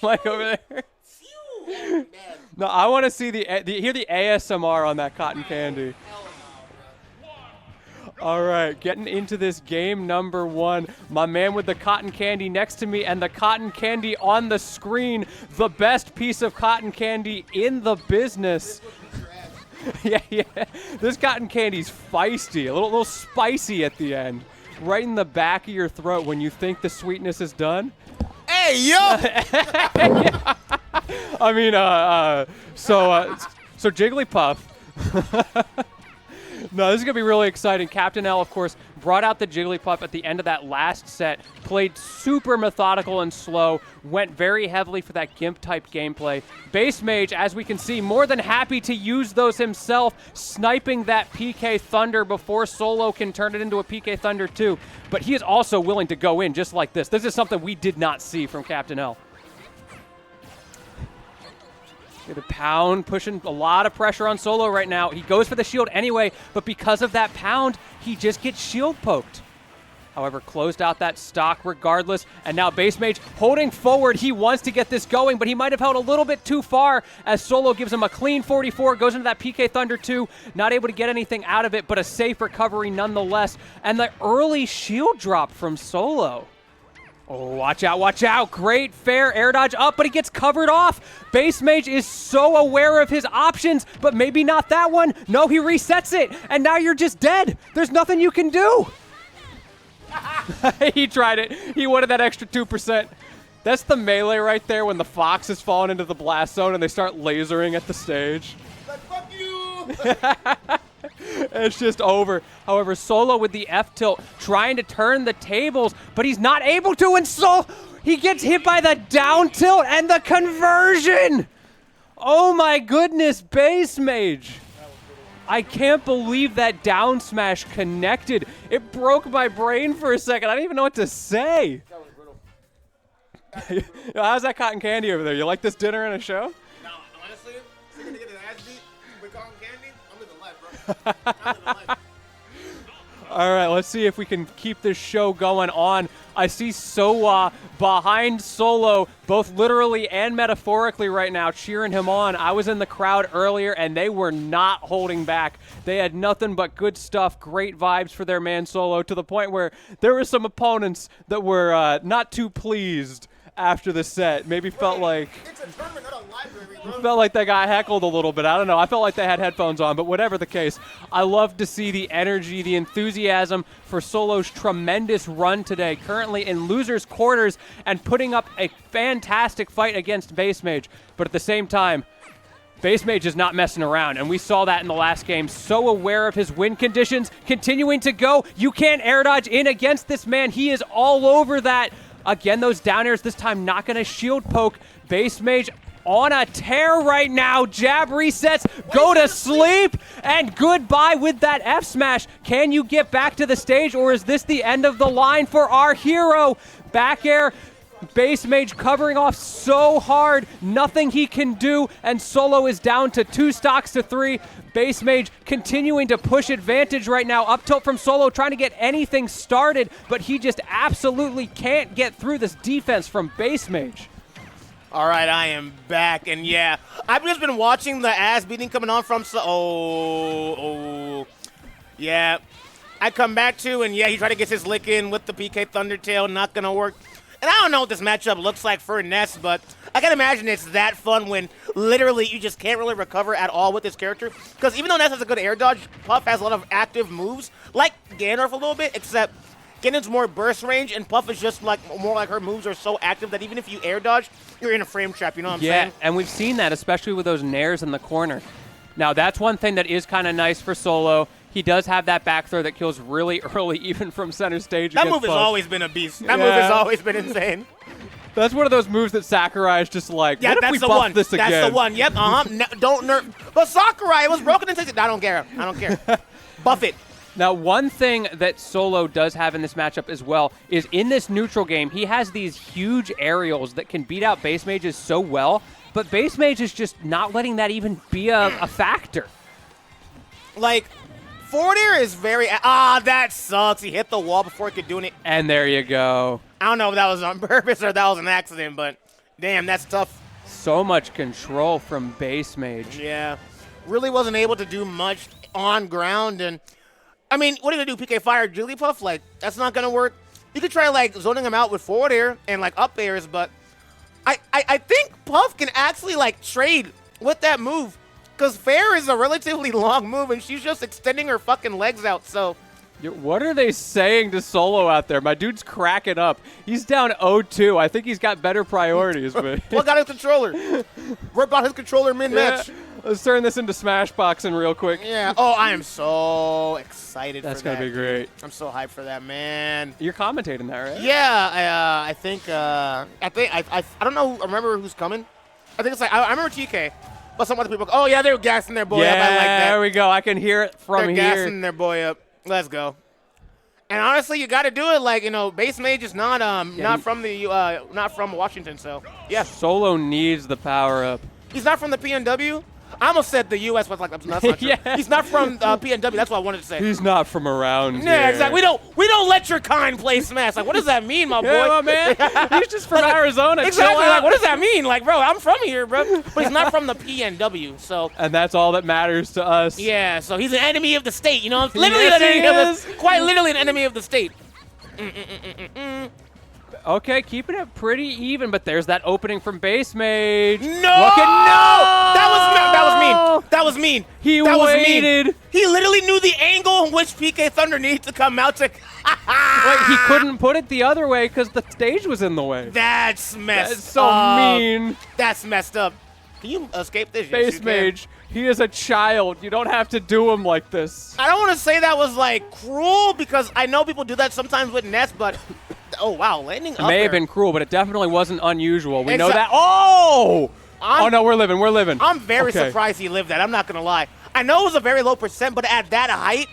like over there. No, I want to see hear the ASMR on that cotton candy. All right, getting into this game number 1. My man with the cotton candy next to me and the cotton candy on the screen. The best piece of cotton candy in the business. Yeah. This cotton candy's feisty, a little spicy at the end. Right in the back of your throat when you think the sweetness is done. Hey, yo! I mean, so Jigglypuff. No, this is going to be really exciting. Captain L, of course, brought out the Jigglypuff at the end of that last set, played super methodical and slow, went very heavily for that Gimp-type gameplay. Bassmage, as we can see, more than happy to use those himself, sniping that PK Thunder before Solo can turn it into a PK Thunder too. But he is also willing to go in just like this. This is something we did not see from Captain L. The pound pushing a lot of pressure on Solo right now. He goes for the shield anyway, but because of that pound, he just gets shield poked. However, closed out that stock regardless, and now Bassmage holding forward. He wants to get this going, but he might have held a little bit too far as Solo gives him a clean 44, goes into that PK Thunder 2, not able to get anything out of it, but a safe recovery nonetheless. And the early shield drop from Solo. Oh, watch out. Great fair air dodge up, but he gets covered off. Bassmage is so aware of his options, but maybe not that one. No, he resets it, and now you're just dead. There's nothing you can do. He tried it. He wanted that extra 2%. That's the melee right there when the fox is falling into the blast zone and they start lasering at the stage. Like, fuck you! It's just over. However, Solo with the F tilt trying to turn the tables, but he's not able to, and he gets hit by the down tilt and the conversion. Oh my goodness, Bassmage. I can't believe that down smash connected. It broke my brain for a second. I don't even know what to say. How's that cotton candy over there? You like this dinner and a show? No, honestly, if you're gonna get an ass beat with cotton candy, I'm living life, bro. I'm living life. All right, let's see if we can keep this show going on. I see Sowa behind Solo, both literally and metaphorically right now, cheering him on. I was in the crowd earlier, and they were not holding back. They had nothing but good stuff, great vibes for their man Solo, to the point where there were some opponents that were not too pleased after the set. Maybe felt like It's a tournament, not a library, bro. felt like they got heckled a little bit. I don't know. I felt like they had headphones on, but whatever the case, I love to see the energy, the enthusiasm for Solo's tremendous run today, currently in losers' quarters and putting up a fantastic fight against Bassmage. But at the same time, Bassmage is not messing around, and we saw that in the last game. So aware of his win conditions, continuing to go. You can't air dodge in against this man. He is all over that. Again, those down airs, this time not going to shield poke. Bassmage on a tear right now. Jab resets, go to sleep, and goodbye with that F smash. Can you get back to the stage, or is this the end of the line for our hero? Back air, Bassmage covering off so hard, nothing he can do, and Solo is down to 2 stocks to 3. Bassmage continuing to push advantage right now. Up tilt from Solo, trying to get anything started, but he just absolutely can't get through this defense from Bassmage. All right, I am back, and yeah, I've just been watching the ass beating coming on from yeah. I come back to, and yeah, he tried to get his lick in with the PK Thundertail, not gonna work. And I don't know what this matchup looks like for Ness, but I can imagine it's that fun when literally you just can't really recover at all with this character. Because even though Ness has a good air dodge, Puff has a lot of active moves, like Ganondorf a little bit, except Ganon's more burst range, and Puff is just like more like her moves are so active that even if you air dodge, you're in a frame trap, you know what I'm saying? Yeah, and we've seen that, especially with those nairs in the corner. Now, that's one thing that is kind of nice for Solo. He does have that back throw that kills really early, even from center stage. That move has always been a beast. That move has always been insane. That's one of those moves that Sakurai is just like, yeah, what if we buff this again? That's the one. Yep, don't nerf. But Sakurai, it was broken into... I don't care. Buff it. Now, one thing that Solo does have in this matchup as well is in this neutral game, he has these huge aerials that can beat out Bassmages so well, but Bassmage is just not letting that even be a factor. Like... forward air is very... that sucks. He hit the wall before he could do it. And there you go. I don't know if that was on purpose or that was an accident, but Damn, that's tough. So much control from Bassmage. Yeah. Really wasn't able to do much on ground. And, I mean, what are you going to do, PK Fire Jigglypuff? Like, that's not going to work. You could try, like, zoning him out with forward air and, like, up airs, but I think Puff can actually, like, trade with that move. Because fair is a relatively long move, and she's just extending her fucking legs out, so... What are they saying to Solo out there? My dude's cracking up. He's down 0-2. I think he's got better priorities. But Plug out his controller. Rip out his controller mid-match. Yeah. Let's turn this into Smash Boxing real quick. Yeah. Oh, I am so excited That's for that. going to be great. I'm so hyped for that, man. You're commentating that, right? Yeah, I think I don't know. I remember who's coming. I think it's like I remember TK, but some other people. Oh yeah, they're gassing their boy up. I like that. There we go. I can hear it from They're here. gassing their boy up. Let's go. And honestly, you got to do it. Like, you know, Bassmage is not not from Washington, so yeah. Solo needs the power up. He's not from the PNW. I almost said the U.S., but like that's not true. Yeah. He's not from PNW. That's what I wanted to say. He's not from around Yeah, here. exactly. We don't let your kind play Smash. Like, what does that mean, my boy? Yeah, my man. He's just from Arizona. Exactly. Chill out. Like, what does that mean? Like, bro, I'm from here, bro. But he's not from the PNW, so. And that's all that matters to us. Yeah, so he's an enemy of the state, you know? Yes, Quite literally an enemy of the state. Okay, keeping it pretty even, but there's that opening from Bassmage. No! No! That was mean. He that waited. Was mean. He literally knew the angle in which PK Thunder needed to come out to. Wait, he couldn't put it the other way because the stage was in the way. That's messed That's so up. mean. That's messed up. Can you escape this? Yes, you can. Bassmage, he is a child. You don't have to do him like this. I don't want to say that was like cruel because I know people do that sometimes with Ness, but oh wow, landing It up may there. have been cruel, but it definitely wasn't unusual. We know Exa- that. Oh! I'm- Oh, no, we're living. I'm very Okay. surprised he lived that. I'm not gonna lie. I know it was a very low percent, but at that height,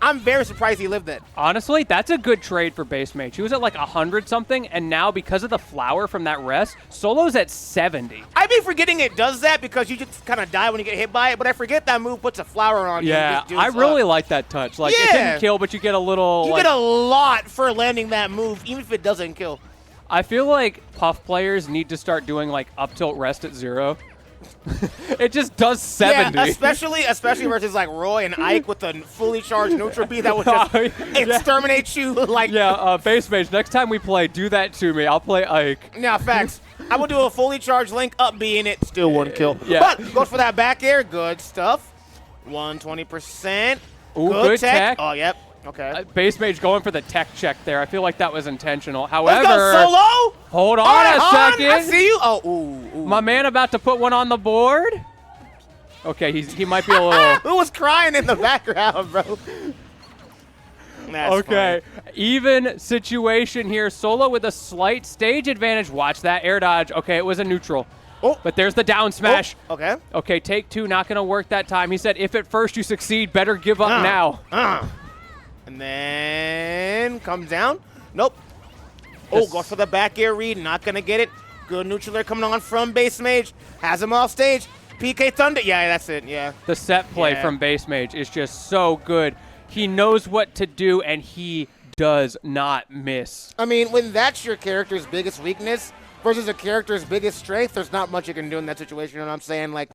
I'm very surprised he lived that. Honestly, that's a good trade for Bassmage. He was at like 100-something, and now because of the flower from that rest, Solo's at 70. I be forgetting it does that because you just kind of die when you get hit by it, but I forget that move puts a flower on you. Yeah, and just I dudes really up. like that touch. Like, it Yeah. didn't kill, but you get a little... You like, get a lot for landing that move, even if it doesn't kill. I feel like Puff players need to start doing like up tilt rest at 0. It just does 70. Yeah, especially versus like Roy and Ike with a fully charged neutral B that would just exterminate you. Like Bassmage, next time we play, do that to me. I'll play Ike. Now, facts. I would do a fully charged link up B and it still wouldn't kill. Yeah. But goes for that back air. Good stuff. 120%. Ooh, good tech. Oh, yep. Okay. Bassmage going for the tech check there. I feel like that was intentional. Let's However, go solo. hold on Hold a on, second. I see you. Oh, ooh. My man about to put one on the board. Okay, he might be a little... Who was crying in the background, bro? That's Okay, funny. even situation here. Solo with a slight stage advantage. Watch that air dodge. Okay, it was a neutral. Oh. But there's the down smash. Oh, okay. Okay, take 2, not going to work that time. He said, if at first you succeed, better give up now. And then comes down. Nope. Oh, goes for the back air read. Not going to get it. Good neutral air coming on from Bassmage. Has him off stage. PK Thunder. Yeah, that's it. Yeah. The set play Yeah. from Bassmage is just so good. He knows what to do, and he does not miss. I mean, when that's your character's biggest weakness versus a character's biggest strength, there's not much you can do in that situation. You know what I'm saying? Like,